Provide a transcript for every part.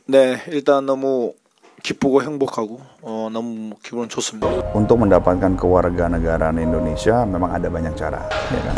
네, 일단 너무 기쁘고 행복하고 너무 기분 좋습니다. Untuk mendapatkan kewarganegaraan Indonesia memang ada banyak cara, ya kan?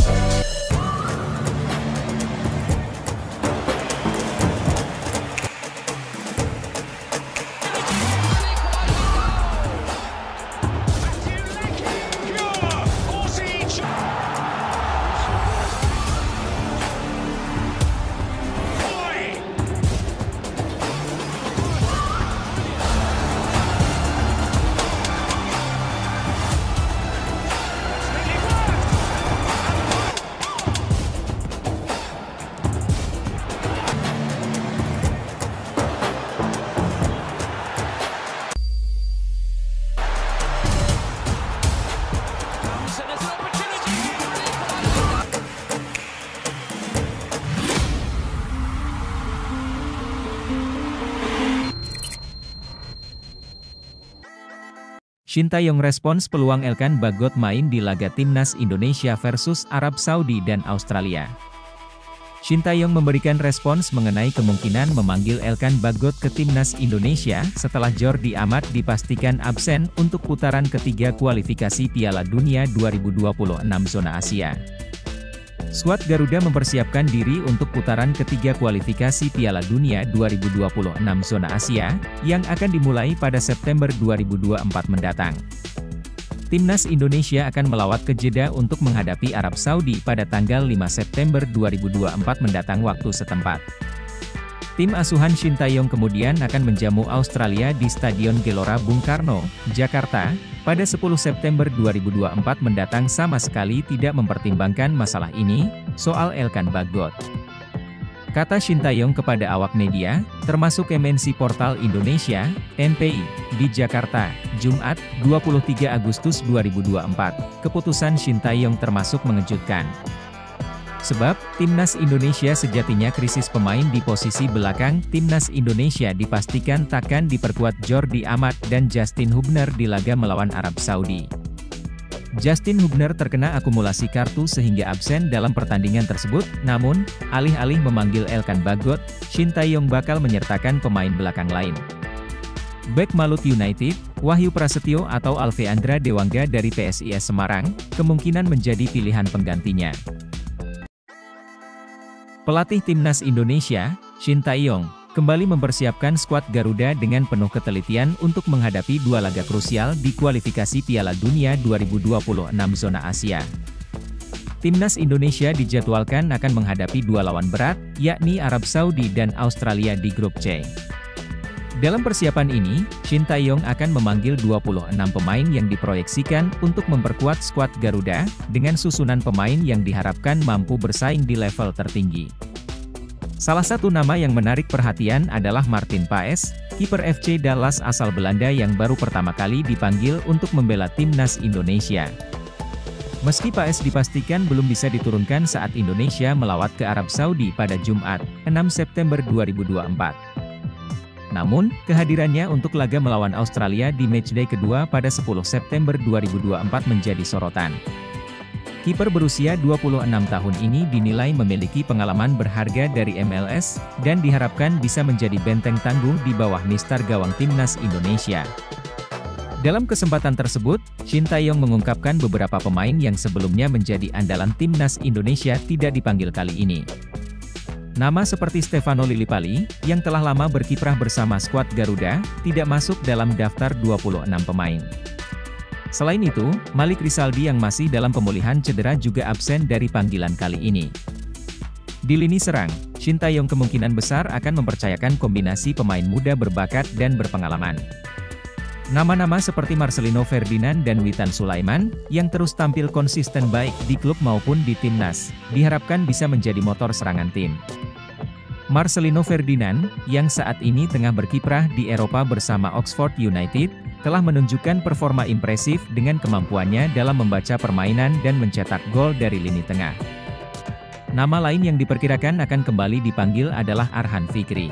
Sintayong respons peluang Elkan Bagot main di laga Timnas Indonesia versus Arab Saudi dan Australia. Sintayong memberikan respons mengenai kemungkinan memanggil Elkan Bagot ke Timnas Indonesia setelah Jordi Amat dipastikan absen untuk putaran ketiga kualifikasi Piala Dunia 2026 zona Asia. Skuad Garuda mempersiapkan diri untuk putaran ketiga kualifikasi Piala Dunia 2026 zona Asia, yang akan dimulai pada September 2024 mendatang. Timnas Indonesia akan melawat ke Jeddah untuk menghadapi Arab Saudi pada tanggal 5 September 2024 mendatang waktu setempat. Tim asuhan Sintayong kemudian akan menjamu Australia di Stadion Gelora Bung Karno, Jakarta, pada 10 September 2024 mendatang sama sekali tidak mempertimbangkan masalah ini, soal Elkan Bagot. Kata Sintayong kepada awak media, termasuk MNC Portal Indonesia, MPI, di Jakarta, Jumat, 23 Agustus 2024, keputusan Sintayong termasuk mengejutkan. Sebab, Timnas Indonesia sejatinya krisis pemain di posisi belakang. Timnas Indonesia dipastikan takkan diperkuat Jordi Amat dan Justin Hubner di laga melawan Arab Saudi. Justin Hubner terkena akumulasi kartu sehingga absen dalam pertandingan tersebut, namun, alih-alih memanggil Elkan Bagot, Sintayong bakal menyertakan pemain belakang lain. Bek Malut United, Wahyu Prasetyo atau Alveandra Dewangga dari PSIS Semarang, kemungkinan menjadi pilihan penggantinya. Pelatih Timnas Indonesia, Sintayong, kembali mempersiapkan skuad Garuda dengan penuh ketelitian untuk menghadapi dua laga krusial di kualifikasi Piala Dunia 2026 zona Asia. Timnas Indonesia dijadwalkan akan menghadapi dua lawan berat, yakni Arab Saudi dan Australia di grup C. Dalam persiapan ini, Sintayong akan memanggil 26 pemain yang diproyeksikan untuk memperkuat skuad Garuda, dengan susunan pemain yang diharapkan mampu bersaing di level tertinggi. Salah satu nama yang menarik perhatian adalah Martin Paes, kiper FC Dallas asal Belanda yang baru pertama kali dipanggil untuk membela Timnas Indonesia. Meski Paes dipastikan belum bisa diturunkan saat Indonesia melawat ke Arab Saudi pada Jumat, 6 September 2024. Namun, kehadirannya untuk laga melawan Australia di matchday kedua pada 10 September 2024 menjadi sorotan. Kiper berusia 26 tahun ini dinilai memiliki pengalaman berharga dari MLS, dan diharapkan bisa menjadi benteng tangguh di bawah mistar gawang Timnas Indonesia. Dalam kesempatan tersebut, Sintayong mengungkapkan beberapa pemain yang sebelumnya menjadi andalan Timnas Indonesia tidak dipanggil kali ini. Nama seperti Stefano Lillipali, yang telah lama berkiprah bersama skuad Garuda, tidak masuk dalam daftar 26 pemain. Selain itu, Malik Rizaldi yang masih dalam pemulihan cedera juga absen dari panggilan kali ini. Di lini serang, Sintayong kemungkinan besar akan mempercayakan kombinasi pemain muda berbakat dan berpengalaman. Nama-nama seperti Marcelino Ferdinand dan Witan Sulaiman, yang terus tampil konsisten baik di klub maupun di timnas, diharapkan bisa menjadi motor serangan tim. Marcelino Ferdinand, yang saat ini tengah berkiprah di Eropa bersama Oxford United, telah menunjukkan performa impresif dengan kemampuannya dalam membaca permainan dan mencetak gol dari lini tengah. Nama lain yang diperkirakan akan kembali dipanggil adalah Arhan Fikri.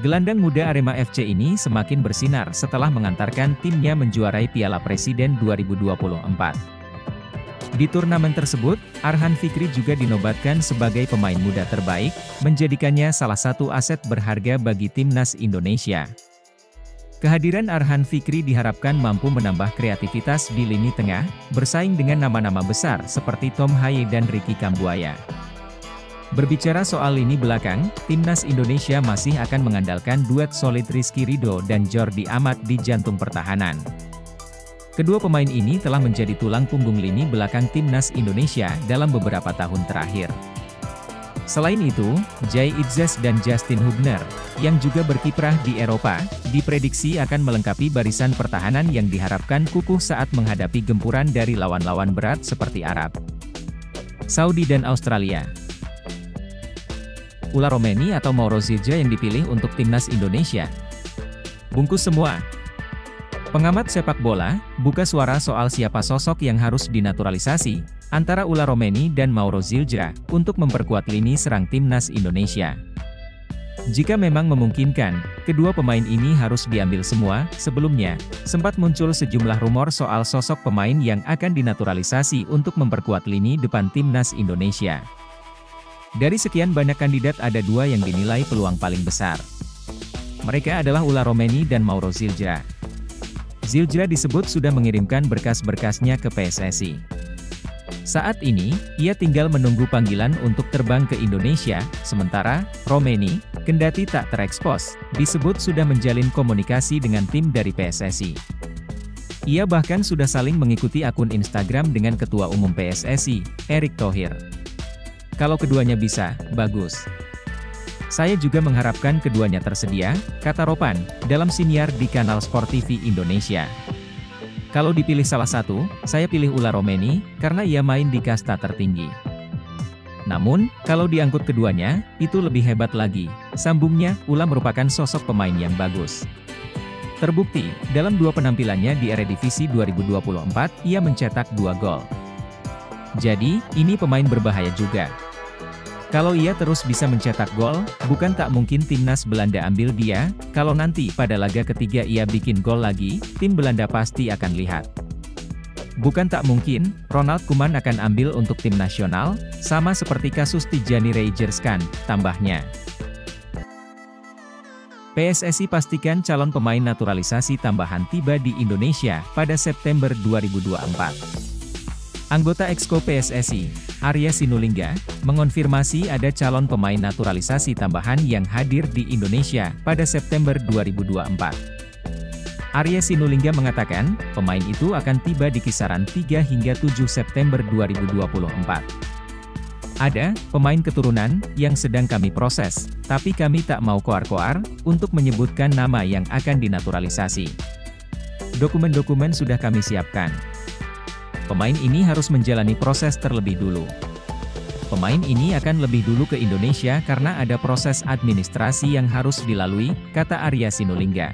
Gelandang muda Arema FC ini semakin bersinar setelah mengantarkan timnya menjuarai Piala Presiden 2024. Di turnamen tersebut, Arhan Fikri juga dinobatkan sebagai pemain muda terbaik, menjadikannya salah satu aset berharga bagi timnas Indonesia. Kehadiran Arhan Fikri diharapkan mampu menambah kreativitas di lini tengah, bersaing dengan nama-nama besar seperti Tom Haye dan Ricky Kambuaya. Berbicara soal lini belakang, timnas Indonesia masih akan mengandalkan duet solid Rizky Ridho dan Jordi Amat di jantung pertahanan. Kedua pemain ini telah menjadi tulang punggung lini belakang timnas Indonesia dalam beberapa tahun terakhir. Selain itu, Jay Itzes dan Justin Hubner, yang juga berkiprah di Eropa, diprediksi akan melengkapi barisan pertahanan yang diharapkan kukuh saat menghadapi gempuran dari lawan-lawan berat seperti Arab, Saudi dan Australia. Ulah Romeni atau Mauro Zildjian yang dipilih untuk timnas Indonesia? Bungkus semua. Pengamat sepak bola, buka suara soal siapa sosok yang harus dinaturalisasi, antara Ulah Romeni dan Mauro Zildjian, untuk memperkuat lini serang timnas Indonesia. Jika memang memungkinkan, kedua pemain ini harus diambil semua. Sebelumnya, sempat muncul sejumlah rumor soal sosok pemain yang akan dinaturalisasi untuk memperkuat lini depan timnas Indonesia. Dari sekian banyak kandidat ada dua yang dinilai peluang paling besar. Mereka adalah Ulah Romeni dan Mauro Zildjian. Zildjian disebut sudah mengirimkan berkas-berkasnya ke PSSI. Saat ini, ia tinggal menunggu panggilan untuk terbang ke Indonesia, sementara Romeni, kendati tak terekspos, disebut sudah menjalin komunikasi dengan tim dari PSSI. Ia bahkan sudah saling mengikuti akun Instagram dengan Ketua Umum PSSI, Erick Thohir. Kalau keduanya bisa, bagus. Saya juga mengharapkan keduanya tersedia, kata Ropan, dalam siniar di kanal Sport TV Indonesia. Kalau dipilih salah satu, saya pilih Ulah Romeni, karena ia main di kasta tertinggi. Namun, kalau diangkut keduanya, itu lebih hebat lagi. Sambungnya, Ulah merupakan sosok pemain yang bagus. Terbukti, dalam dua penampilannya di Eredivisie 2024, ia mencetak 2 gol. Jadi, ini pemain berbahaya juga. Kalau ia terus bisa mencetak gol, bukan tak mungkin timnas Belanda ambil dia. Kalau nanti pada laga ketiga ia bikin gol lagi, tim Belanda pasti akan lihat. Bukan tak mungkin, Ronald Koeman akan ambil untuk tim nasional, sama seperti kasus Tijani Reijers kan, tambahnya. PSSI pastikan calon pemain naturalisasi tambahan tiba di Indonesia pada September 2024. Anggota Exco PSSI, Arya Sinulinga, mengonfirmasi ada calon pemain naturalisasi tambahan yang hadir di Indonesia pada September 2024. Arya Sinulinga mengatakan, pemain itu akan tiba di kisaran 3 hingga 7 September 2024. Ada pemain keturunan yang sedang kami proses, tapi kami tak mau koar-koar untuk menyebutkan nama yang akan dinaturalisasi. Dokumen-dokumen sudah kami siapkan. Pemain ini harus menjalani proses terlebih dulu. Pemain ini akan lebih dulu ke Indonesia karena ada proses administrasi yang harus dilalui, kata Arya Sinulinga.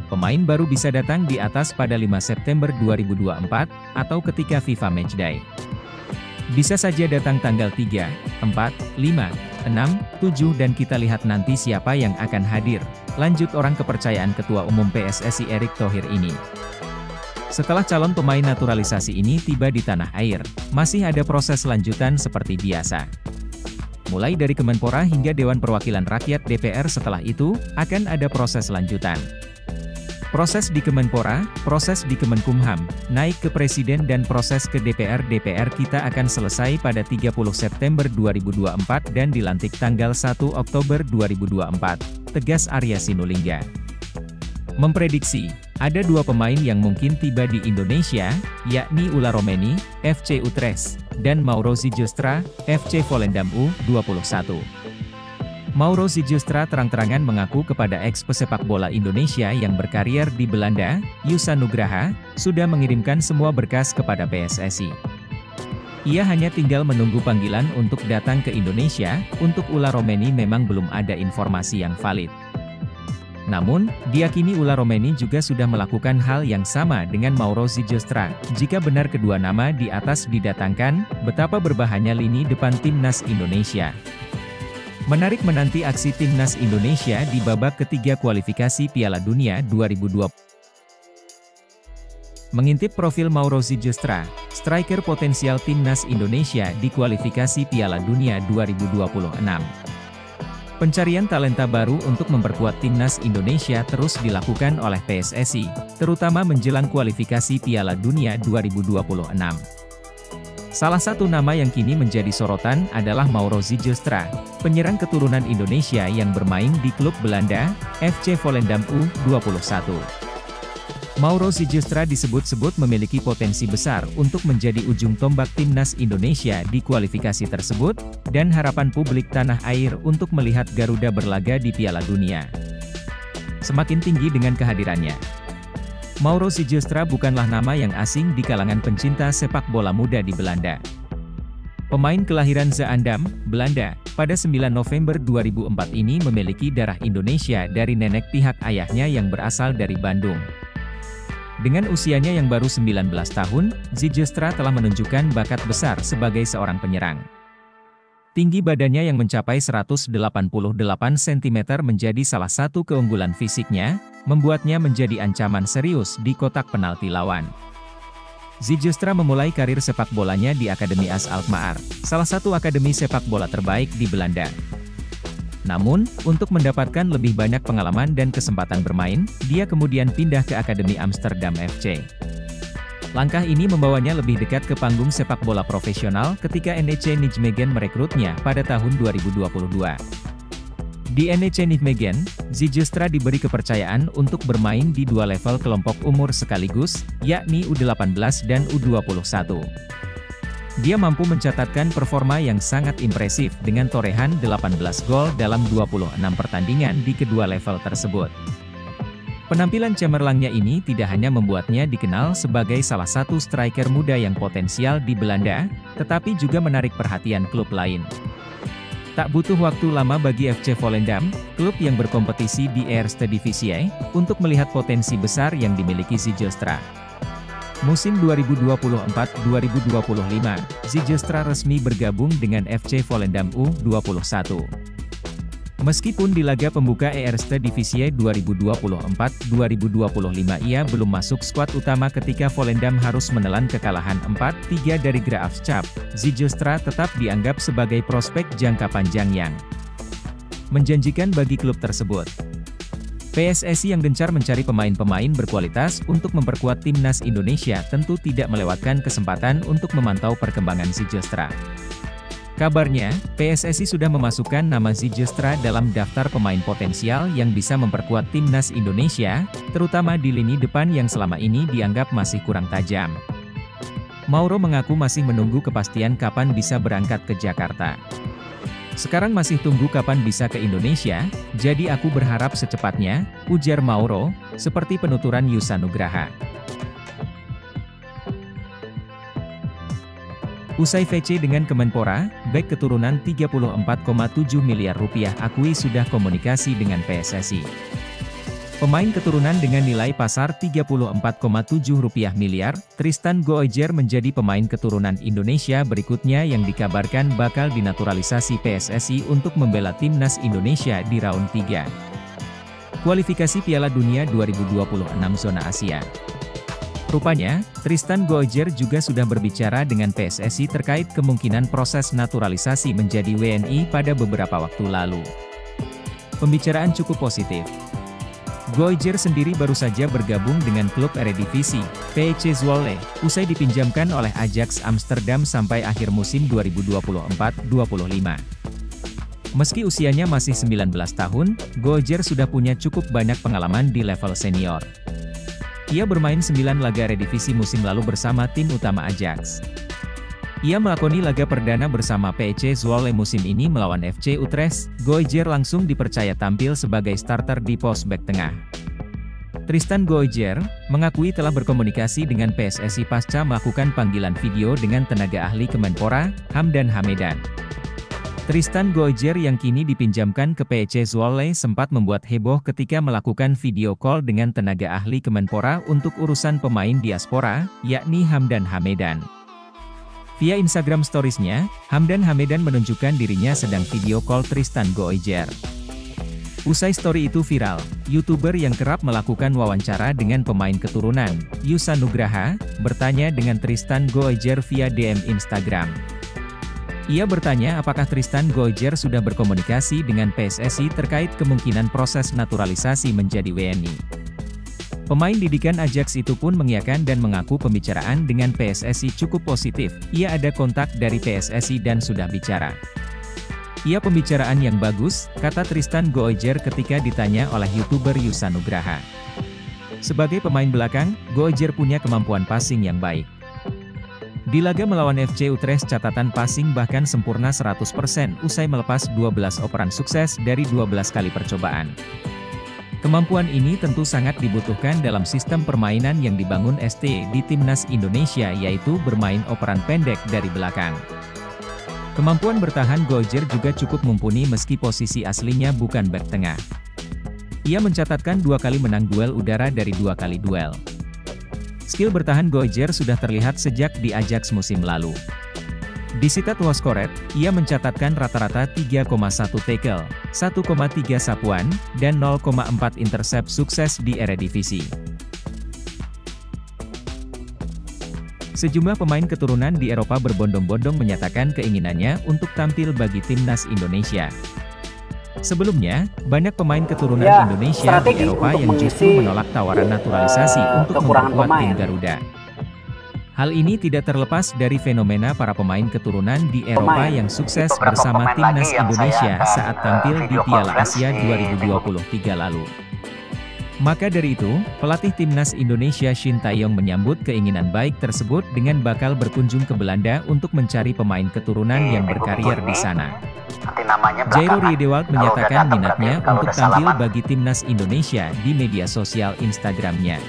Pemain baru bisa datang di atas pada 5 September 2024, atau ketika FIFA Matchday. Bisa saja datang tanggal 3, 4, 5, 6, 7 dan kita lihat nanti siapa yang akan hadir, lanjut orang kepercayaan Ketua Umum PSSI Erick Thohir ini. Setelah calon pemain naturalisasi ini tiba di tanah air, masih ada proses lanjutan seperti biasa. Mulai dari Kemenpora hingga Dewan Perwakilan Rakyat DPR, setelah itu, akan ada proses lanjutan. Proses di Kemenpora, proses di Kemenkumham, naik ke Presiden dan proses ke DPR. DPR kita akan selesai pada 30 September 2024 dan dilantik tanggal 1 Oktober 2024, tegas Arya Sinulinga. Memprediksi, ada dua pemain yang mungkin tiba di Indonesia, yakni Ulah Romeni, FC Utrecht, dan Mauro Zildjian, FC Volendam U21. Mauro Zildjian terang-terangan mengaku kepada ex-pesepak bola Indonesia yang berkarier di Belanda, Yusa Nugraha, sudah mengirimkan semua berkas kepada PSSI. Ia hanya tinggal menunggu panggilan untuk datang ke Indonesia. Untuk Ulah Romeni memang belum ada informasi yang valid. Namun, diyakini Ulah Romeni juga sudah melakukan hal yang sama dengan Mauro Zildjian. Jika benar kedua nama di atas didatangkan, betapa berbahayanya lini depan timnas Indonesia. Menarik menanti aksi timnas Indonesia di babak ketiga kualifikasi Piala Dunia 2020. Mengintip profil Mauro Zildjian, striker potensial timnas Indonesia di kualifikasi Piala Dunia 2026. Pencarian talenta baru untuk memperkuat timnas Indonesia terus dilakukan oleh PSSI, terutama menjelang kualifikasi Piala Dunia 2026. Salah satu nama yang kini menjadi sorotan adalah Mauro Zijlstra, penyerang keturunan Indonesia yang bermain di klub Belanda, FC Volendam U21. Mauro Zijlstra disebut-sebut memiliki potensi besar untuk menjadi ujung tombak timnas Indonesia di kualifikasi tersebut, dan harapan publik tanah air untuk melihat Garuda berlaga di Piala Dunia semakin tinggi dengan kehadirannya. Mauro Zijlstra bukanlah nama yang asing di kalangan pencinta sepak bola muda di Belanda. Pemain kelahiran Zaandam, Belanda, pada 9 November 2004 ini memiliki darah Indonesia dari nenek pihak ayahnya yang berasal dari Bandung. Dengan usianya yang baru 19 tahun, Zijlstra telah menunjukkan bakat besar sebagai seorang penyerang. Tinggi badannya yang mencapai 188 cm menjadi salah satu keunggulan fisiknya, membuatnya menjadi ancaman serius di kotak penalti lawan. Zijlstra memulai karir sepak bolanya di Akademi AS Alkmaar, salah satu akademi sepak bola terbaik di Belanda. Namun, untuk mendapatkan lebih banyak pengalaman dan kesempatan bermain, dia kemudian pindah ke Akademi Amsterdam FC. Langkah ini membawanya lebih dekat ke panggung sepak bola profesional ketika NEC Nijmegen merekrutnya pada tahun 2022. Di NEC Nijmegen, Zijlstra diberi kepercayaan untuk bermain di dua level kelompok umur sekaligus, yakni U18 dan U21. Dia mampu mencatatkan performa yang sangat impresif dengan torehan 18 gol dalam 26 pertandingan di kedua level tersebut. Penampilan cemerlangnya ini tidak hanya membuatnya dikenal sebagai salah satu striker muda yang potensial di Belanda, tetapi juga menarik perhatian klub lain. Tak butuh waktu lama bagi FC Volendam, klub yang berkompetisi di Eerste Divisie, untuk melihat potensi besar yang dimiliki Zijlstra. Musim 2024-2025, Zijlstra resmi bergabung dengan FC Volendam U21. Meskipun di laga pembuka Eerste Divisie 2024-2025 ia belum masuk skuad utama ketika Volendam harus menelan kekalahan 4-3 dari Graafschap, Zijlstra tetap dianggap sebagai prospek jangka panjang yang menjanjikan bagi klub tersebut. PSSI yang gencar mencari pemain-pemain berkualitas untuk memperkuat timnas Indonesia tentu tidak melewatkan kesempatan untuk memantau perkembangan Zijlstra. Kabarnya, PSSI sudah memasukkan nama Zijlstra dalam daftar pemain potensial yang bisa memperkuat timnas Indonesia, terutama di lini depan yang selama ini dianggap masih kurang tajam. Mauro mengaku masih menunggu kepastian kapan bisa berangkat ke Jakarta. Sekarang masih tunggu kapan bisa ke Indonesia, jadi aku berharap secepatnya, ujar Mauro, seperti penuturan Yusa Nugraha. Usai VC dengan Kemenpora, bek keturunan 34,7 miliar rupiah akui sudah komunikasi dengan PSSI. Pemain keturunan dengan nilai pasar 34,7 rupiah miliar, Tristan Goijer menjadi pemain keturunan Indonesia berikutnya yang dikabarkan bakal dinaturalisasi PSSI untuk membela timnas Indonesia di round 3 kualifikasi Piala Dunia 2026 zona Asia. Rupanya, Tristan Goijer juga sudah berbicara dengan PSSI terkait kemungkinan proses naturalisasi menjadi WNI pada beberapa waktu lalu. Pembicaraan cukup positif. Goijer sendiri baru saja bergabung dengan klub Eredivisie, PEC Zwolle, usai dipinjamkan oleh Ajax Amsterdam sampai akhir musim 2024-25. Meski usianya masih 19 tahun, Goijer sudah punya cukup banyak pengalaman di level senior. Ia bermain 9 laga Eredivisie musim lalu bersama tim utama Ajax. Ia melakoni laga perdana bersama PEC Zwolle musim ini melawan FC Utrecht. Goijer langsung dipercaya tampil sebagai starter di pos bek tengah. Tristan Goijer mengakui telah berkomunikasi dengan PSSI pasca melakukan panggilan video dengan tenaga ahli Kemenpora, Hamdan Hamedan. Tristan Goijer yang kini dipinjamkan ke PEC Zwolle sempat membuat heboh ketika melakukan video call dengan tenaga ahli Kemenpora untuk urusan pemain diaspora, yakni Hamdan Hamedan. Via Instagram Stories-nya, Hamdan Hamedan menunjukkan dirinya sedang video call Tristan Goijer. Usai story itu viral, YouTuber yang kerap melakukan wawancara dengan pemain keturunan, Yusa Nugraha, bertanya dengan Tristan Goijer via DM Instagram. Ia bertanya apakah Tristan Goijer sudah berkomunikasi dengan PSSI terkait kemungkinan proses naturalisasi menjadi WNI. Pemain didikan Ajax itu pun mengiyakan dan mengaku pembicaraan dengan PSSI cukup positif. Ia ada kontak dari PSSI dan sudah bicara. Ia pembicaraan yang bagus, kata Tristan Goijer ketika ditanya oleh YouTuber Yusa Nugraha. Sebagai pemain belakang, Goijer punya kemampuan passing yang baik. Di laga melawan FC Utrecht catatan passing bahkan sempurna 100% usai melepas 12 operan sukses dari 12 kali percobaan. Kemampuan ini tentu sangat dibutuhkan dalam sistem permainan yang dibangun ST di Timnas Indonesia, yaitu bermain operan pendek dari belakang. Kemampuan bertahan Goijer juga cukup mumpuni meski posisi aslinya bukan bek tengah. Ia mencatatkan 2 kali menang duel udara dari 2 kali duel. Skill bertahan Goijer sudah terlihat sejak di Ajax musim lalu. Di Sitat Woskoret, ia mencatatkan rata-rata 3,1 tackle, 1,3 sapuan, dan 0,4 intercept sukses di Eredivisie. Sejumlah pemain keturunan di Eropa berbondong-bondong menyatakan keinginannya untuk tampil bagi Timnas Indonesia. Sebelumnya, banyak pemain keturunan Indonesia di Eropa yang justru menolak tawaran naturalisasi untuk memperkuat tim Garuda. Hal ini tidak terlepas dari fenomena para pemain keturunan di Eropa yang sukses bersama Timnas Indonesia saat tampil di Piala Asia 2023 lalu. Maka dari itu, pelatih Timnas Indonesia Shin Tae-yong menyambut keinginan baik tersebut dengan bakal berkunjung ke Belanda untuk mencari pemain keturunan yang berkarier di sana. Jairo Riedewald menyatakan minatnya untuk tampil bagi Timnas Indonesia di media sosial Instagramnya.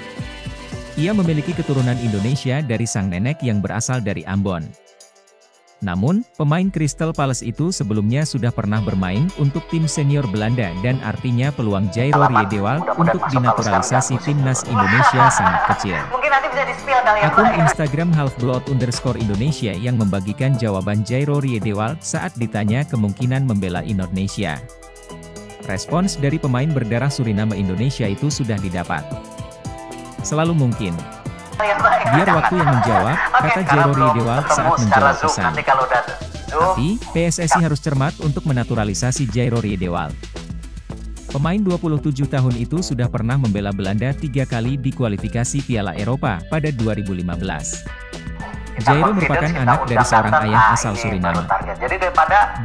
Ia memiliki keturunan Indonesia dari sang nenek yang berasal dari Ambon. Namun, pemain Crystal Palace itu sebelumnya sudah pernah bermain untuk tim senior Belanda dan artinya peluang Jairo Riedewald untuk dinaturalisasi Timnas Indonesia sangat kecil. Akun Instagram _Indonesia yang membagikan jawaban Jairo Riedewald saat ditanya kemungkinan membela Indonesia. Respons dari pemain berdarah Suriname Indonesia itu sudah didapat. Selalu mungkin. Biar waktu yang menjawab, kata Jairo Riedewald saat menjawab pesan. Tapi, PSSI harus cermat untuk menaturalisasi Jairo Riedewald. Pemain 27 tahun itu sudah pernah membela Belanda 3 kali di kualifikasi Piala Eropa pada 2015. Jairo merupakan anak dari seorang ayah asal Suriname.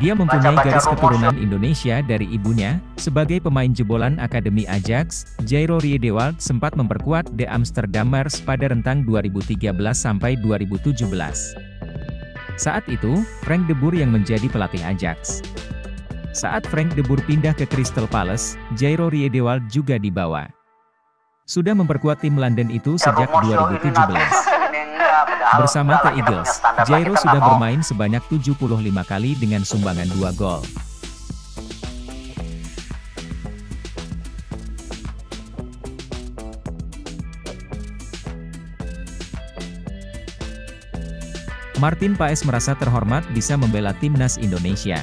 Dia mempunyai garis keturunan Indonesia dari ibunya. Sebagai pemain jebolan Akademi Ajax, Jairo Riedewald sempat memperkuat The Amsterdammers pada rentang 2013 sampai 2017. Saat itu, Frank de Boer yang menjadi pelatih Ajax. Saat Frank de Boer pindah ke Crystal Palace, Jairo Riedewald juga dibawa. Sudah memperkuat tim London itu sejak 2017. Bersama The Eagles, Jairo sudah bermain sebanyak 75 kali dengan sumbangan 2 gol. Martin Paes merasa terhormat bisa membela Timnas Indonesia.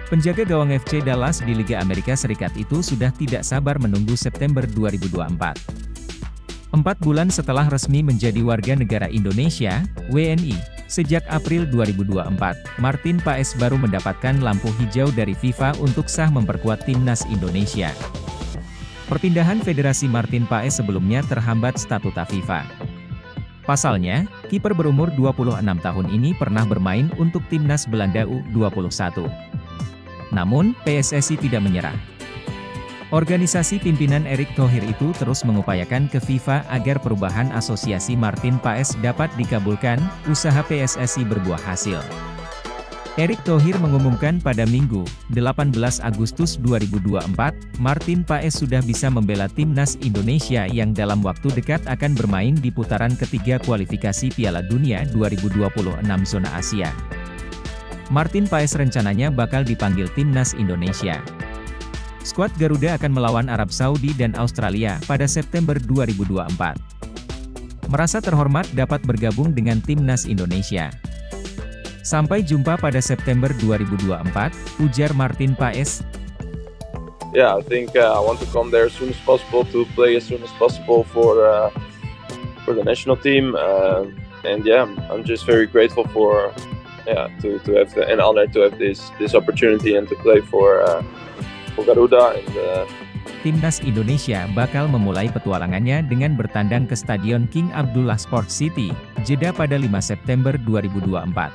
Penjaga gawang FC Dallas di Liga Amerika Serikat itu sudah tidak sabar menunggu September 2024. 4 bulan setelah resmi menjadi warga negara Indonesia, WNI, sejak April 2024, Martin Paes baru mendapatkan lampu hijau dari FIFA untuk sah memperkuat Timnas Indonesia. Perpindahan Federasi Martin Paes sebelumnya terhambat statuta FIFA. Pasalnya, kiper berumur 26 tahun ini pernah bermain untuk Timnas Belanda U21. Namun, PSSI tidak menyerah. Organisasi pimpinan Erick Thohir itu terus mengupayakan ke FIFA agar perubahan asosiasi Martin Paes dapat dikabulkan, usaha PSSI berbuah hasil. Erick Thohir mengumumkan pada Minggu, 18 Agustus 2024, Martin Paes sudah bisa membela Timnas Indonesia yang dalam waktu dekat akan bermain di putaran ketiga kualifikasi Piala Dunia 2026 zona Asia. Martin Paes rencananya bakal dipanggil Timnas Indonesia. Skuad Garuda akan melawan Arab Saudi dan Australia pada September 2024. Merasa terhormat dapat bergabung dengan Timnas Indonesia. Sampai jumpa pada September 2024, ujar Martin Paes. yeah, I think I want to come there as soon as possible to play as soon as possible for the national team. And yeah, I'm just very grateful for to have an honor to have this opportunity and to play for Garuda. And Timnas Indonesia bakal memulai petualangannya dengan bertandang ke Stadion King Abdullah Sports City, Jeddah pada 5 September 2024.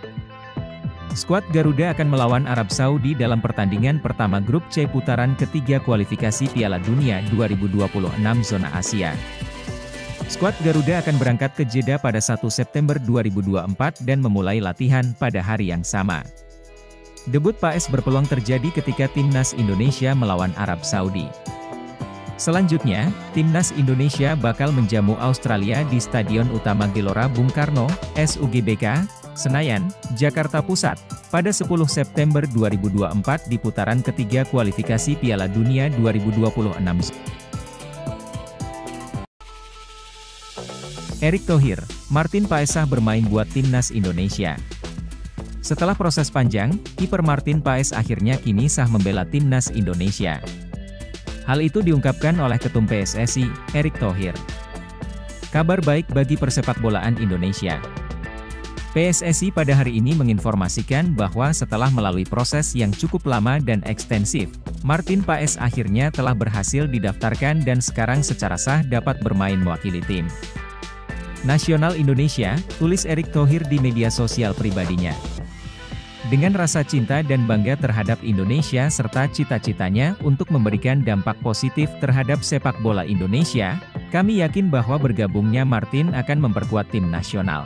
Skuad Garuda akan melawan Arab Saudi dalam pertandingan pertama grup C putaran ketiga kualifikasi Piala Dunia 2026 zona Asia. Skuad Garuda akan berangkat ke Jeddah pada 1 September 2024 dan memulai latihan pada hari yang sama. Debut PAES berpeluang terjadi ketika Timnas Indonesia melawan Arab Saudi. Selanjutnya, Timnas Indonesia bakal menjamu Australia di Stadion Utama Gelora Bung Karno, SUGBK, Senayan, Jakarta Pusat, pada 10 September 2024 di putaran ketiga kualifikasi Piala Dunia 2026. Erick Thohir, Martin Paes bermain buat Timnas Indonesia. Setelah proses panjang, kiper Martin Paes akhirnya kini sah membela Timnas Indonesia. Hal itu diungkapkan oleh Ketum PSSI, Erick Thohir. Kabar baik bagi persepakbolaan Indonesia. PSSI pada hari ini menginformasikan bahwa setelah melalui proses yang cukup lama dan ekstensif, Martin Paes akhirnya telah berhasil didaftarkan dan sekarang secara sah dapat bermain mewakili tim nasional Indonesia, tulis Erick Thohir di media sosial pribadinya. Dengan rasa cinta dan bangga terhadap Indonesia serta cita-citanya untuk memberikan dampak positif terhadap sepak bola Indonesia, kami yakin bahwa bergabungnya Martin akan memperkuat tim nasional.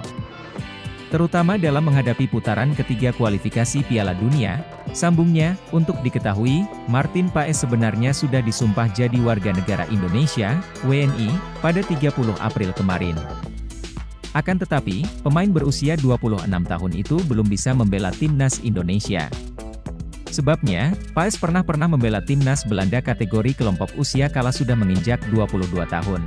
Terutama dalam menghadapi putaran ketiga kualifikasi Piala Dunia, sambungnya, untuk diketahui, Martin Paes sebenarnya sudah disumpah jadi warga negara Indonesia, WNI, pada 30 April kemarin. Akan tetapi, pemain berusia 26 tahun itu belum bisa membela Timnas Indonesia. Sebabnya, Paes pernah membela Timnas Belanda kategori kelompok usia kala sudah menginjak 22 tahun.